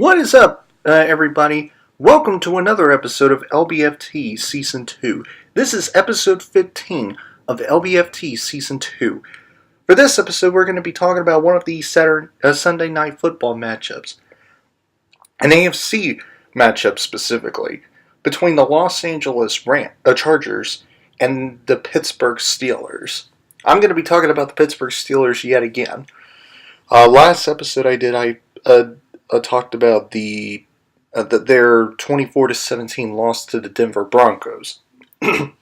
What is up, everybody? Welcome to another episode of LBFT Season 2. This is episode 15 of LBFT Season 2. For this episode, we're going to be talking about one of the Sunday Night Football matchups. An AFC matchup specifically, between the Los Angeles Chargers and the Pittsburgh Steelers. I'm going to be talking about the Pittsburgh Steelers yet again. Last episode I talked about their 24-17 loss to the Denver Broncos. And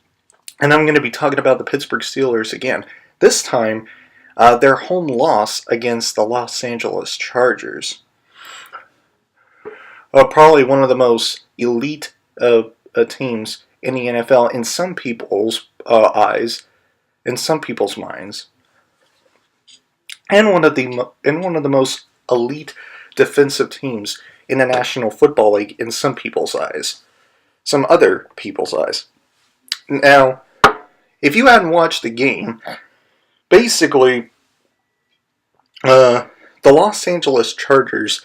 I'm going to be talking about the Pittsburgh Steelers again. This time, their home loss against the Los Angeles Chargers. Probably one of the most elite teams in the NFL in some people's eyes, in some people's minds. And one of the most elite defensive teams in the National Football League in some people's eyes. Some other people's eyes. Now, if you hadn't watched the game, basically, the Los Angeles Chargers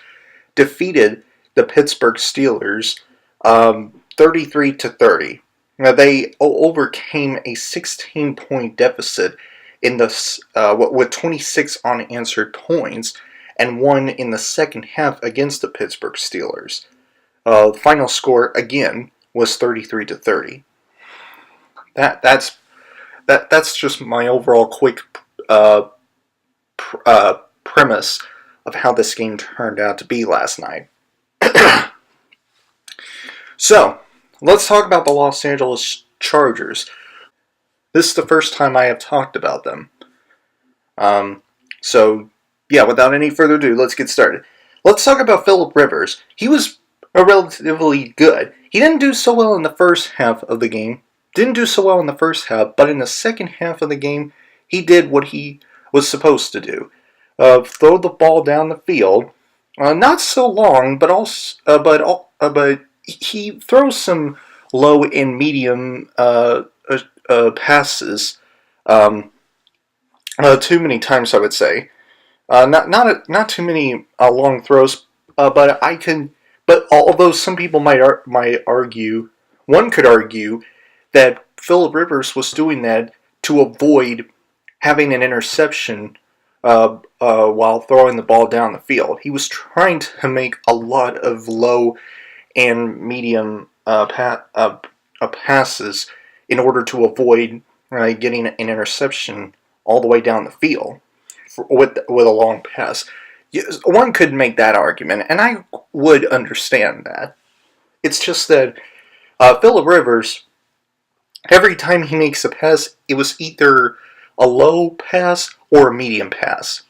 defeated the Pittsburgh Steelers 33-30. Now, they overcame a 16-point deficit in with 26 unanswered points, and won in the second half against the Pittsburgh Steelers. The final score again was 33-30. That's just my overall quick premise of how this game turned out to be last night. So, let's talk about the Los Angeles Chargers. This is the first time I have talked about them. Yeah, without any further ado, let's get started. Let's talk about Phillip Rivers. He was relatively good. He didn't do so well in the first half of the game. But in the second half of the game, he did what he was supposed to do. Throw the ball down the field. Not so long, but he throws some low and medium passes. Too many times, I would say. Not too many long throws, but although some people might argue, one could argue that Phillip Rivers was doing that to avoid having an interception while throwing the ball down the field. He was trying to make a lot of low and medium passes in order to avoid getting an interception all the way down the field with a long pass. One could make that argument, and I would understand that. It's just that Phillip Rivers, every time he makes a pass, it was either a low pass or a medium pass.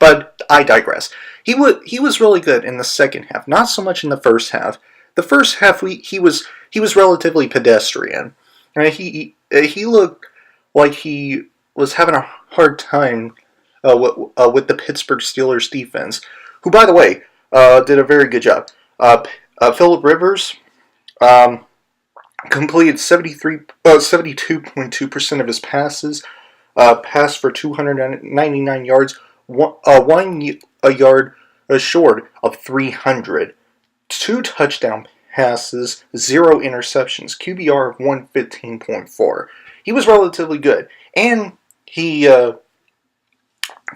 But I digress. He was really good in the second half, not so much in the first half. The first half he was relatively pedestrian. He looked like he was having a hard time with the Pittsburgh Steelers defense, who, by the way, did a very good job. Phillip Rivers completed 72.2% of his passes, passed for 299 yards, 1 yard short of 300, 2 touchdown passes, 0 interceptions, QBR of 115.4. He was relatively good, and he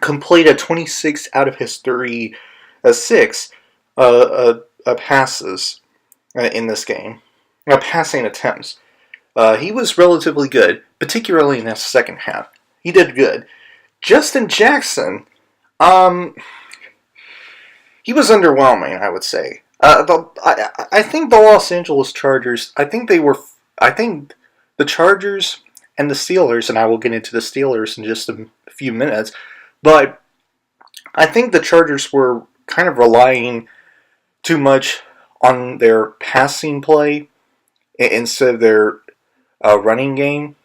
completed 26 out of his 36 passes in this game. Passing attempts. He was relatively good, particularly in the second half. He did good. Justin Jackson, he was underwhelming, I would say. I think the Los Angeles Chargers, I think the Chargers and the Steelers, and I will get into the Steelers in just a few minutes, but I think the Chargers were kind of relying too much on their passing play instead of their running game.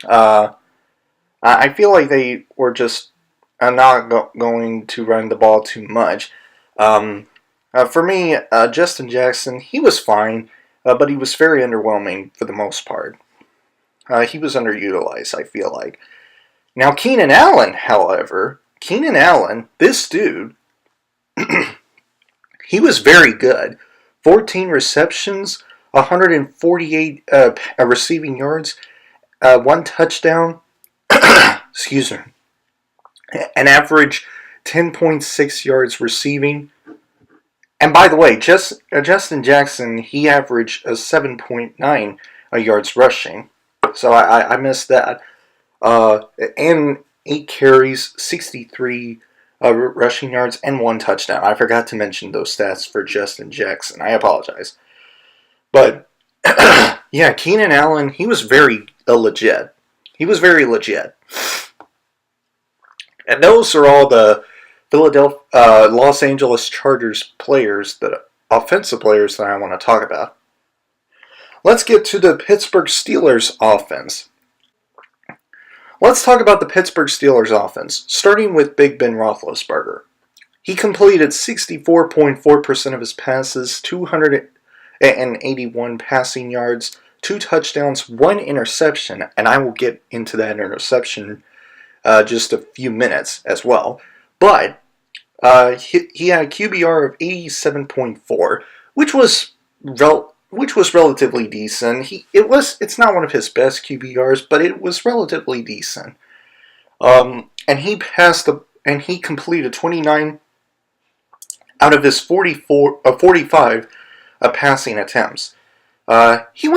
I feel like they were just not going to run the ball too much. For me, Justin Jackson, he was fine, but he was very underwhelming for the most part. He was underutilized, I feel like. Now, Keenan Allen, however, this dude, He was very good. 14 receptions, 148 receiving yards, one touchdown, excuse me, an average 10.6 yards receiving. And by the way, Justin Jackson, he averaged 7.9 yards rushing. So I missed that. And 8 carries, 63 rushing yards, and 1 touchdown. I forgot to mention those stats for Justin Jackson. I apologize. But, yeah, Keenan Allen, he was very legit. He was very legit. And those are all the Los Angeles Chargers players, offensive players that I want to talk about. Let's get to the Pittsburgh Steelers offense. Let's talk about the Pittsburgh Steelers offense, starting with Big Ben Roethlisberger. He completed 64.4% of his passes, 281 passing yards, 2 touchdowns, 1 interception, and I will get into that interception just a few minutes as well. But he had a QBR of 87.4, which was relatively decent. It's not one of his best QBRs, but it was relatively decent. And he completed 29 out of his 45 passing attempts. He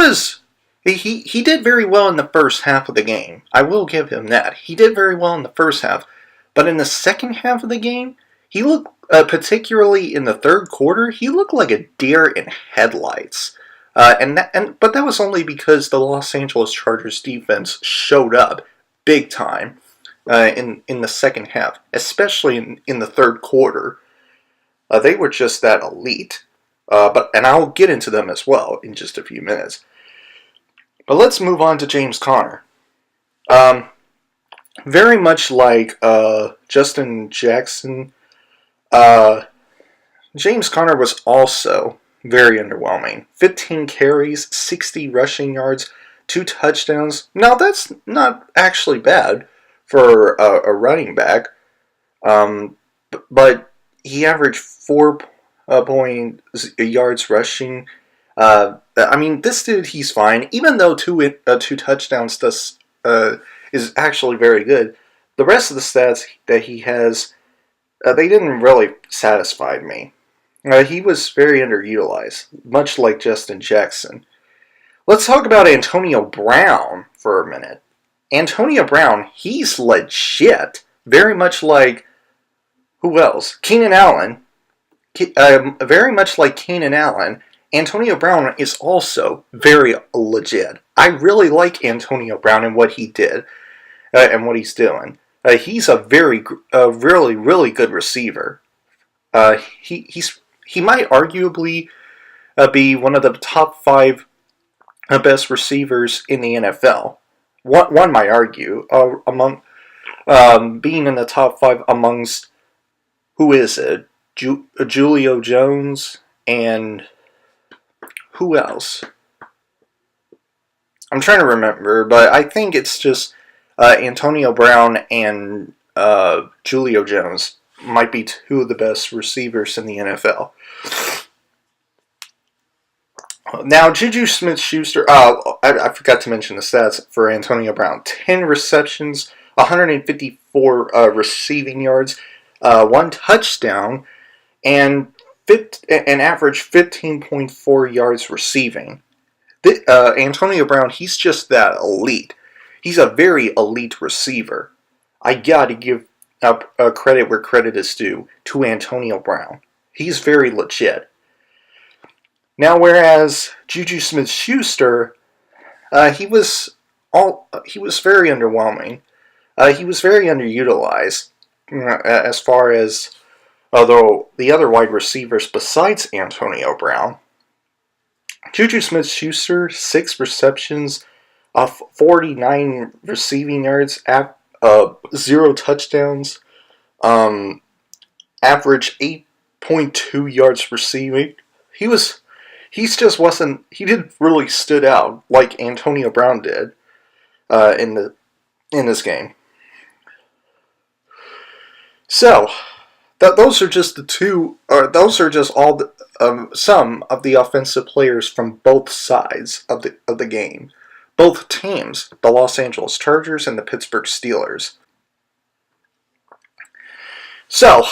did very well in the first half of the game. I will give him that. He did very well in the first half, but in the second half of the game, he looked, particularly in the third quarter, he looked like a deer in headlights. But that was only because the Los Angeles Chargers defense showed up big time in the second half, especially in the third quarter. They were just that elite. And I'll get into them as well in just a few minutes. But let's move on to James Conner. Very much like Justin Jackson, James Conner was also very underwhelming. 15 carries, 60 rushing yards, 2 touchdowns. Now, that's not actually bad for a running back. But he averaged 4 yards rushing. This dude, he's fine. Even though 2 touchdowns is actually very good, the rest of the stats that he has, they didn't really satisfy me. He was very underutilized, much like Justin Jackson. Let's talk about Antonio Brown for a minute. Antonio Brown, he's legit. Very much like, who else? Keenan Allen. Very much like Keenan Allen, Antonio Brown is also very legit. I really like Antonio Brown and what he did and what he's doing. He's a really, really good receiver. He might arguably be one of the top 5 best receivers in the NFL. One might argue among being in the top 5 amongst, who is it? Julio Jones and who else? I'm trying to remember, but I think it's just Antonio Brown and Julio Jones might be 2 of the best receivers in the NFL. Now, Juju Smith-Schuster, I forgot to mention the stats for Antonio Brown. 10 receptions, 154 receiving yards, 1 touchdown, and an average 15.4 yards receiving. Antonio Brown, he's just that elite. He's a very elite receiver. I gotta give up credit where credit is due to Antonio Brown. He's very legit. Now, whereas Juju Smith-Schuster, he was very underwhelming. He was very underutilized as far as although the other wide receivers besides Antonio Brown. Juju Smith-Schuster, 6 receptions, 49 receiving yards, 0 touchdowns, average 8.2 yards receiving. He didn't really stood out like Antonio Brown did in this game. So, those are just the two, or those are just all the, some of the offensive players from both sides of the game. Both teams, the Los Angeles Chargers and the Pittsburgh Steelers. So,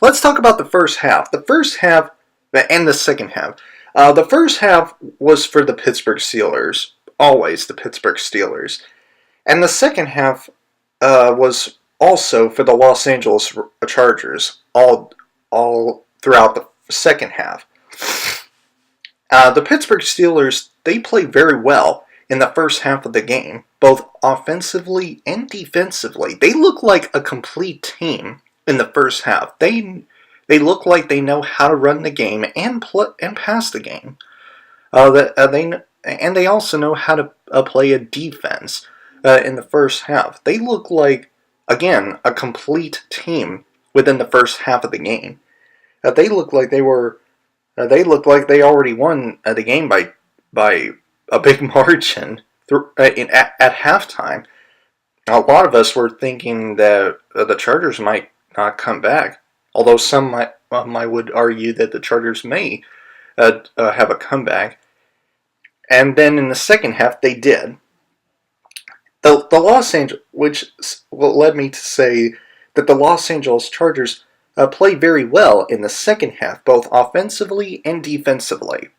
let's talk about the first half. The first half and the second half. The first half was for the Pittsburgh Steelers, always the Pittsburgh Steelers. And the second half was also for the Los Angeles Chargers, all throughout the second half. The Pittsburgh Steelers, they played very well in the first half of the game, both offensively and defensively. They look like a complete team in the first half. They look like they know how to run the game and pass the game. They also know how to play a defense in the first half. They look like, again, a complete team within the first half of the game. They look like they were. They looked like they already won the game by a big margin at halftime. A lot of us were thinking that the Chargers might not come back, although some would argue that the Chargers may have a comeback. And then in the second half, they did. The Los Angeles, which led me to say that the Los Angeles Chargers played very well in the second half, both offensively and defensively.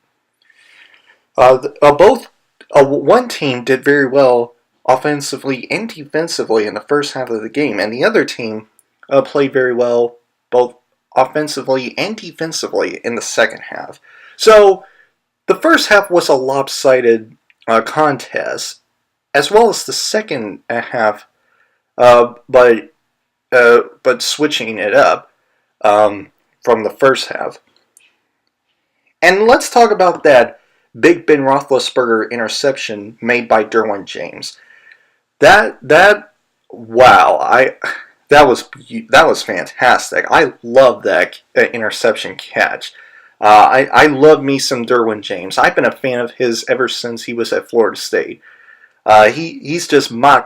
One team did very well offensively and defensively in the first half of the game, and the other team played very well both offensively and defensively in the second half. So the first half was a lopsided contest, as well as the second half, but switching it up from the first half. And let's talk about that Big Ben Roethlisberger interception made by Derwin James. That was fantastic. I love that interception catch. I love me some Derwin James. I've been a fan of his ever since he was at Florida State. He's just my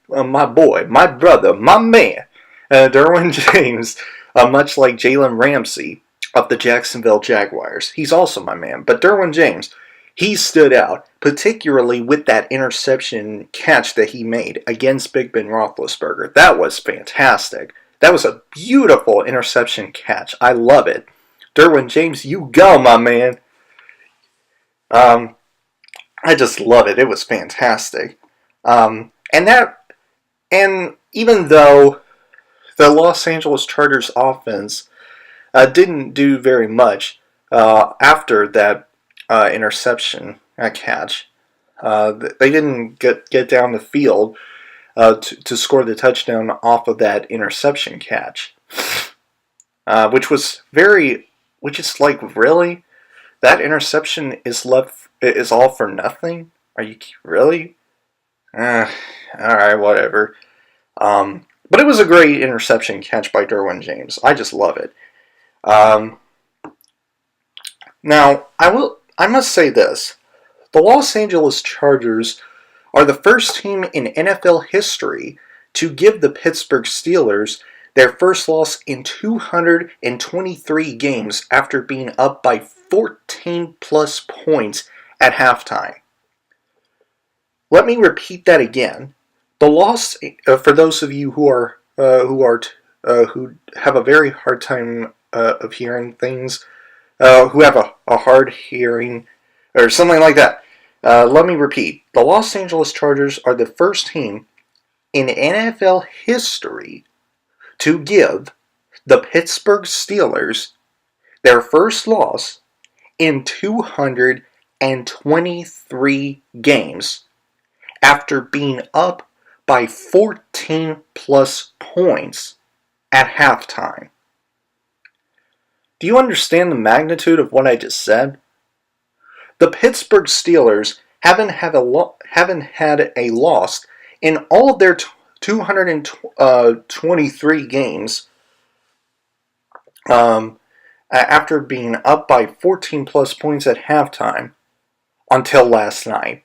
boy, my brother, my man, Derwin James. Much like Jalen Ramsey of the Jacksonville Jaguars, he's also my man. But Derwin James, he stood out, particularly with that interception catch that he made against Big Ben Roethlisberger. That was fantastic. That was a beautiful interception catch. I love it. Derwin James, you go, my man. I just love it. It was fantastic. And even though the Los Angeles Chargers offense didn't do very much after that interception catch, they didn't get down the field to score the touchdown off of that interception catch, which is like, really? That interception is all for nothing? Are you really? Alright, whatever. But it was a great interception catch by Derwin James. I just love it. Now, I must say this. The Los Angeles Chargers are the first team in NFL history to give the Pittsburgh Steelers their first loss in 223 games after being up by 14 plus points at halftime. Let me repeat that again. The loss, for those of you who have a very hard time of hearing things, who have a hard hearing, or something like that, let me repeat. The Los Angeles Chargers are the first team in NFL history to give the Pittsburgh Steelers their first loss in 223 games after being up by 14 plus points at halftime. Do you understand the magnitude of what I just said? The Pittsburgh Steelers haven't had a loss in all of their 223 games after being up by 14 plus points at halftime until last night.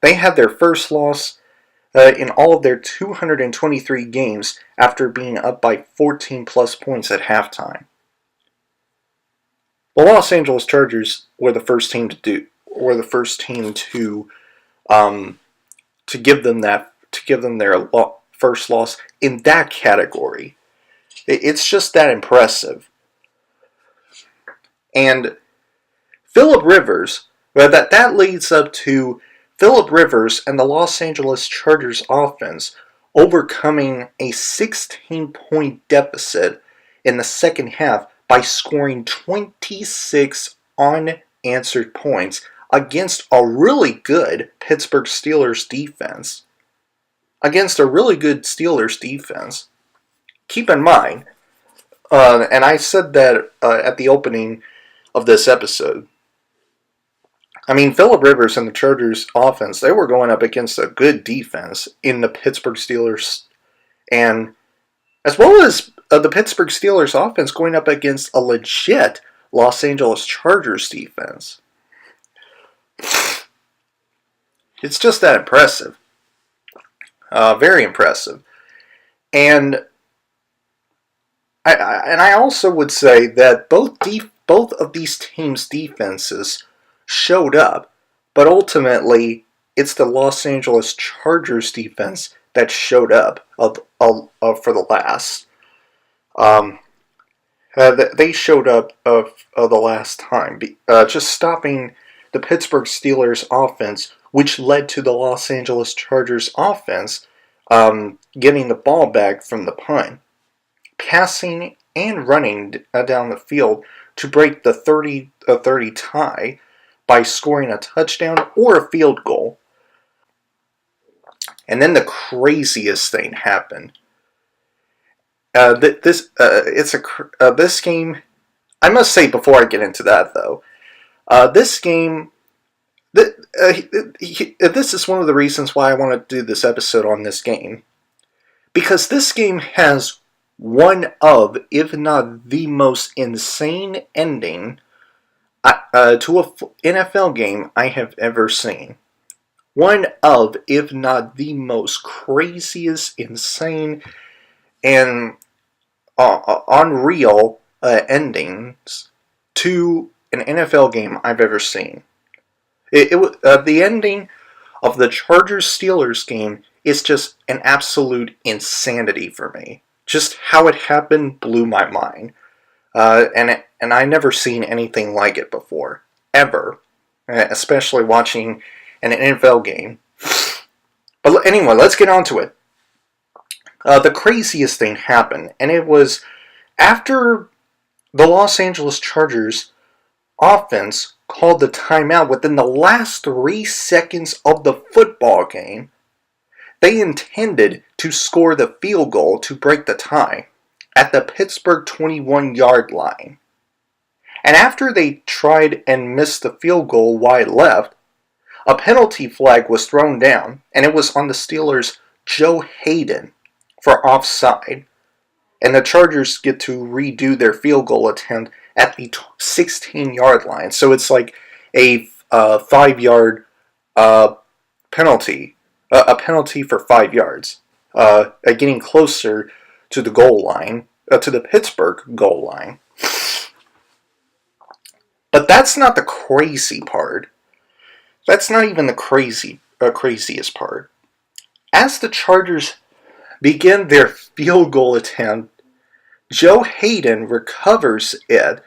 They had their first loss in all of their 223 games after being up by 14 plus points at halftime. The Los Angeles Chargers were the first team to give them their first loss in that category. It's just that impressive. And Phillip Rivers, that leads up to Phillip Rivers and the Los Angeles Chargers offense overcoming a 16-point deficit in the second half by scoring 26 unanswered points against a really good Pittsburgh Steelers defense. Keep in mind, and I said that at the opening of this episode, I mean, Phillip Rivers and the Chargers offense, they were going up against a good defense in the Pittsburgh Steelers, and as well as the Pittsburgh Steelers offense going up against a legit Los Angeles Chargers defense. It's just that impressive. Very impressive. And I also would say that both of these teams' defenses showed up, but ultimately it's the Los Angeles Chargers defense that showed up for the last. They showed up the last time, just stopping the Pittsburgh Steelers offense, which led to the Los Angeles Chargers offense getting the ball back from the punt, passing and running down the field to break the 30 tie by scoring a touchdown or a field goal. And then the craziest thing happened. This game, I must say before I get into that though, this game, this is one of the reasons why I want to do this episode on this game. Because this game has one of, if not the most insane ending to an NFL game I have ever seen. One of, if not the most craziest, insane, and unreal endings to an NFL game I've ever seen. The ending of the Chargers-Steelers game is just an absolute insanity for me. Just how it happened blew my mind. And I never seen anything like it before. Ever. Especially watching an NFL game. But anyway, let's get on to it. The craziest thing happened, and it was after the Los Angeles Chargers offense called the timeout within the last 3 seconds of the football game. They intended to score the field goal to break the tie at the Pittsburgh 21-yard line. And after they tried and missed the field goal wide left, a penalty flag was thrown down, and it was on the Steelers' Joe Hayden for offside. And the Chargers get to redo their field goal attempt at the 16-yard line. So it's like a 5-yard penalty. A penalty for 5 yards. Getting closer to the goal line, to the Pittsburgh goal line. But that's not the crazy part. That's not even the craziest part. As the Chargers begin their field goal attempt, Joe Hayden recovers it.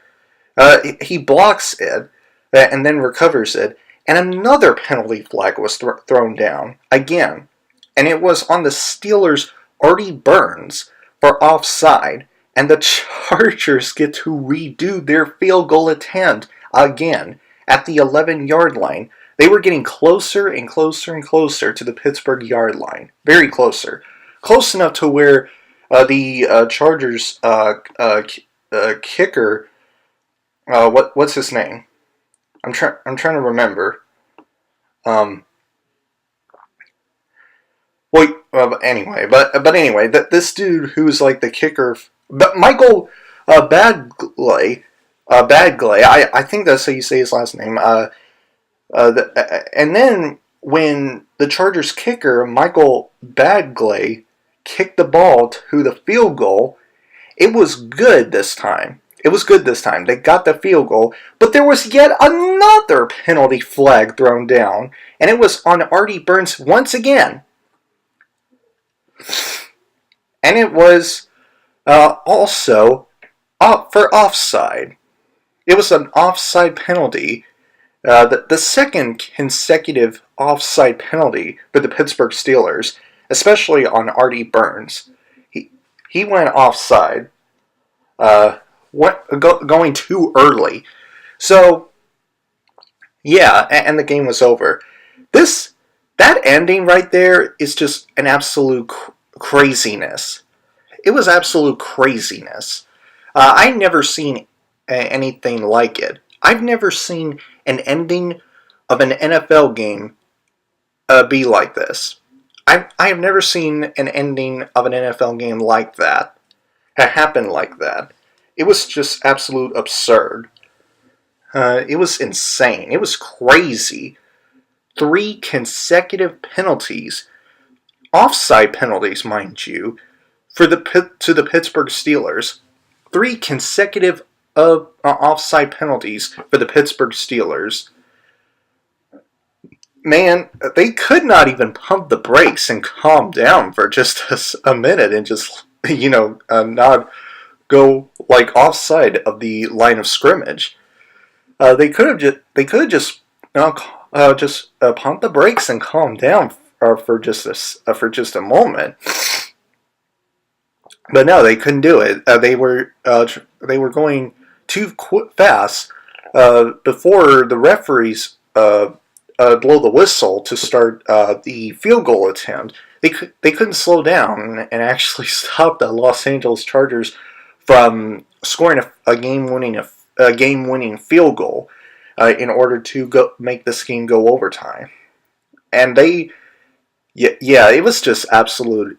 He blocks it and then recovers it. And another penalty flag was thrown down again. And it was on the Steelers' Artie Burns for offside. And the Chargers get to redo their field goal attempt again at the 11-yard line. They were getting closer and closer and closer to the Pittsburgh yard line. Very closer. Close enough to where the Chargers kicker, what's his name? I'm trying to remember. Anyway, this dude who's like the kicker, but Michael Badgley, I think that's how you say his last name. And then when the Chargers kicker, Michael Badgley, kicked the ball to the field goal. It was good this time. They got the field goal, but there was yet another penalty flag thrown down, and it was on Artie Burns once again. And it was also for offside. It was an offside penalty, the second consecutive offside penalty for the Pittsburgh Steelers, especially on Artie Burns. He went offside, going too early. So, yeah, and the game was over. That ending right there is just an absolute craziness. It was absolute craziness. I've never seen anything like it. I've never seen an ending of an NFL game be like this. I have never seen an ending of an NFL game like that happen like that. It was just absolute absurd. It was insane. It was crazy. 3 consecutive penalties, offside penalties, mind you, to the Pittsburgh Steelers. 3 consecutive offside penalties for the Pittsburgh Steelers. Man, they could not even pump the brakes and calm down for just a minute and just, not go like offside of the line of scrimmage. They could have just pump the brakes and calm down for just a moment. But no, they couldn't do it. They were going too fast before the referees blow the whistle to start the field goal attempt. They couldn't slow down and actually stop the Los Angeles Chargers from scoring a game-winning field goal in order to make this game go overtime. And it was just absolute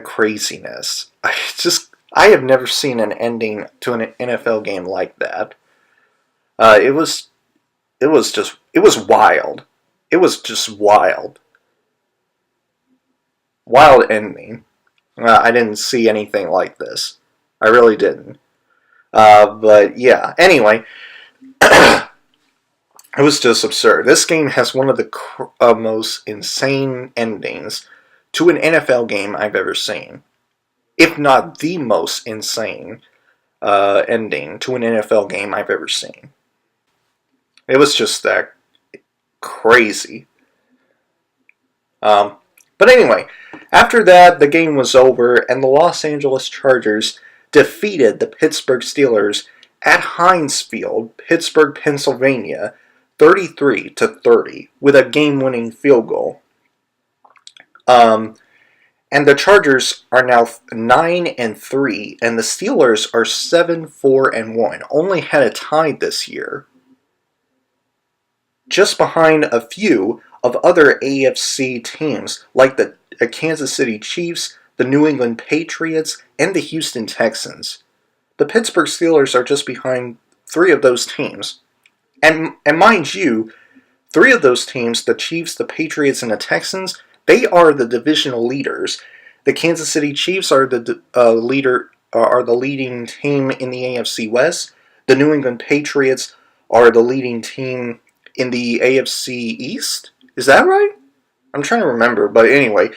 craziness. I have never seen an ending to an NFL game like that. It was wild. It was just wild. Wild ending. I didn't see anything like this. I really didn't. But yeah, anyway, it was just absurd. This game has one of the most insane endings to an NFL game I've ever seen. If not the most insane ending to an NFL game I've ever seen. It was just that crazy. But anyway, after that, the game was over, and the Los Angeles Chargers defeated the Pittsburgh Steelers at Heinz Field, Pittsburgh, Pennsylvania, 33-30, with a game-winning field goal. And the Chargers are now 9-3, and the Steelers are 7-4-1. Only had a tie this year, just behind a few of other AFC teams like the Kansas City Chiefs, the New England Patriots, and the Houston Texans. The Pittsburgh Steelers are just behind 3 of those teams. And mind you, 3 of those teams, the Chiefs, the Patriots, and the Texans, they are the divisional leaders. The Kansas City Chiefs are the leading team in the AFC West. The New England Patriots are the leading team in the AFC East. Is that right? I'm trying to remember, but anyway.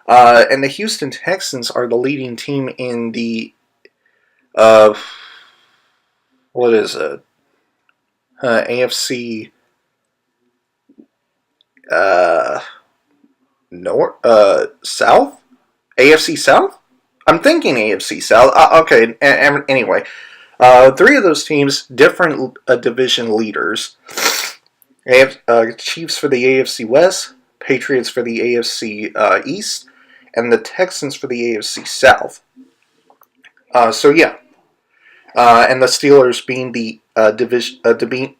And the Houston Texans are the leading team in the what is it? AFC South? AFC South? I'm thinking AFC South. Okay, anyway. 3 of those teams, different division leaders. Chiefs for the AFC West, Patriots for the AFC East, and the Texans for the AFC South. And the Steelers being the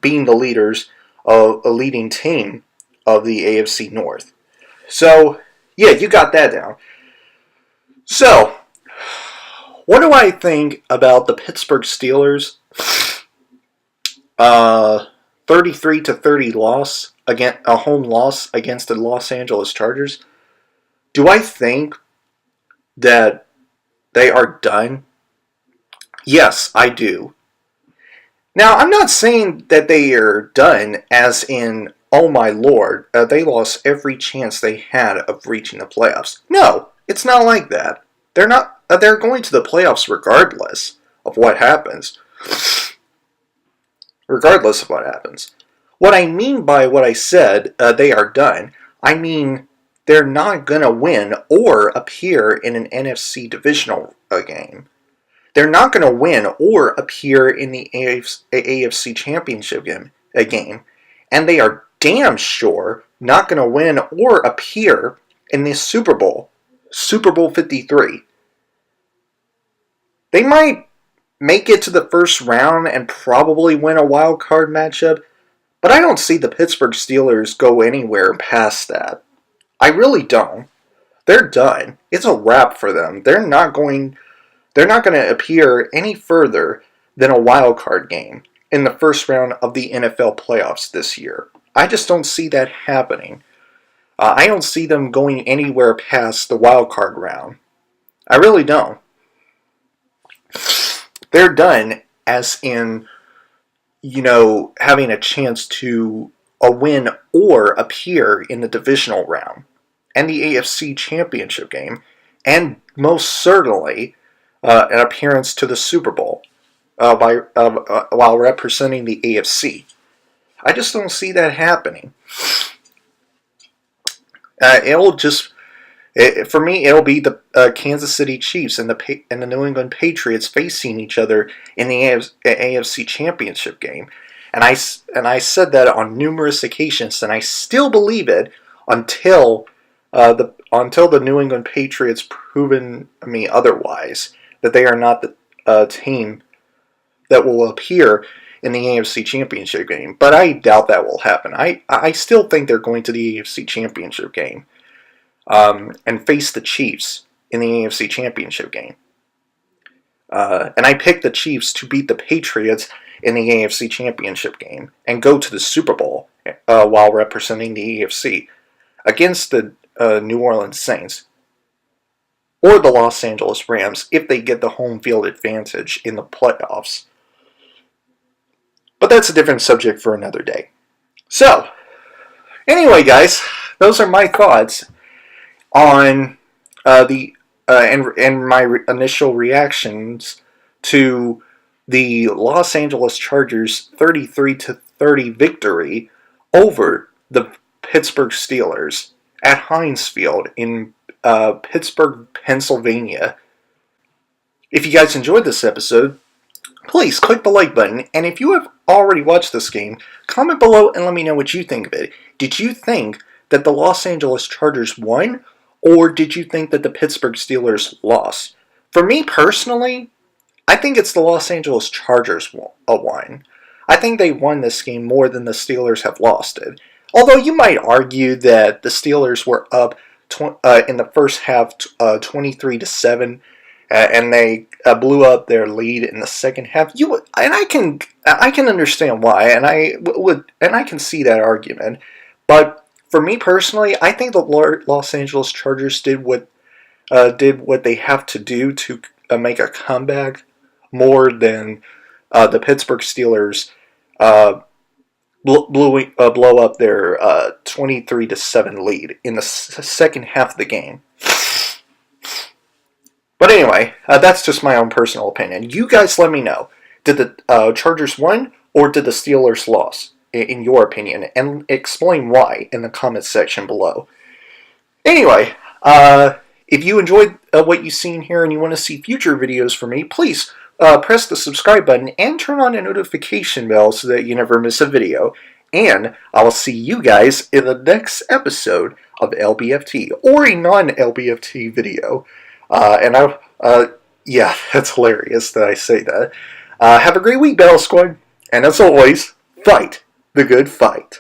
being the leaders of a leading team of the AFC North. So yeah, you got that down. So, what do I think about the Pittsburgh Steelers? 13-3 33-30 loss, a home loss against the Los Angeles Chargers, do I think that they are done? Yes, I do. Now, I'm not saying that they are done as in, oh my lord, they lost every chance they had of reaching the playoffs. No, it's not like that. They're not. They're going to the playoffs regardless of what happens. Regardless of what happens. What I mean by what I said, they are done, I mean they're not going to win or appear in an NFC divisional game. They're not going to win or appear in the AFC Championship game, and they are damn sure not going to win or appear in the Super Bowl 53. They might make it to the first round and probably win a wild card matchup, but I don't see the Pittsburgh Steelers go anywhere past that. I really don't. They're done. It's a wrap for them. They're not going to appear any further than a wild card game in the first round of the NFL playoffs this year. I just don't see that happening. I don't see them going anywhere past the wild card round. I really don't. They're done as in, having a chance to win or appear in the divisional round and the AFC Championship game, and most certainly an appearance to the Super Bowl while representing the AFC. I just don't see that happening. For me, it'll be the Kansas City Chiefs and the New England Patriots facing each other in the AFC Championship game, and I said that on numerous occasions, and I still believe it until the New England Patriots proven me otherwise, that they are not the team that will appear in the AFC Championship game. But I doubt that will happen. I still think they're going to the AFC Championship game. And face the Chiefs in the AFC Championship game. And I picked the Chiefs to beat the Patriots in the AFC Championship game and go to the Super Bowl while representing the AFC against the New Orleans Saints or the Los Angeles Rams if they get the home field advantage in the playoffs. But that's a different subject for another day. So, anyway, guys, those are my thoughts on and my initial reactions to the Los Angeles Chargers 33-30 victory over the Pittsburgh Steelers at Heinz Field in Pittsburgh, Pennsylvania. If you guys enjoyed this episode, please click the like button, and if you have already watched this game, comment below and let me know what you think of it. Did you think that the Los Angeles Chargers won, or did you think that the Pittsburgh Steelers lost? For me personally, I think it's the Los Angeles Chargers won. I think they won this game more than the Steelers have lost it. Although you might argue that the Steelers were up in the first half 23-7, and they blew up their lead in the second half. I can understand why, and I can see that argument. But for me personally, I think the Los Angeles Chargers did what they have to do to make a comeback more than the Pittsburgh Steelers blow up their 23-7 lead in the second half of the game. But anyway, that's just my own personal opinion. You guys let me know. Did the Chargers win, or did the Steelers lose, in your opinion? And explain why in the comments section below. Anyway, if you enjoyed what you've seen here and you want to see future videos from me, please press the subscribe button and turn on a notification bell so that you never miss a video. And I will see you guys in the next episode of LBFT, or a non-LBFT video. Yeah, that's hilarious that I say that. Have a great week, Battle Squad. And as always, fight the good fight.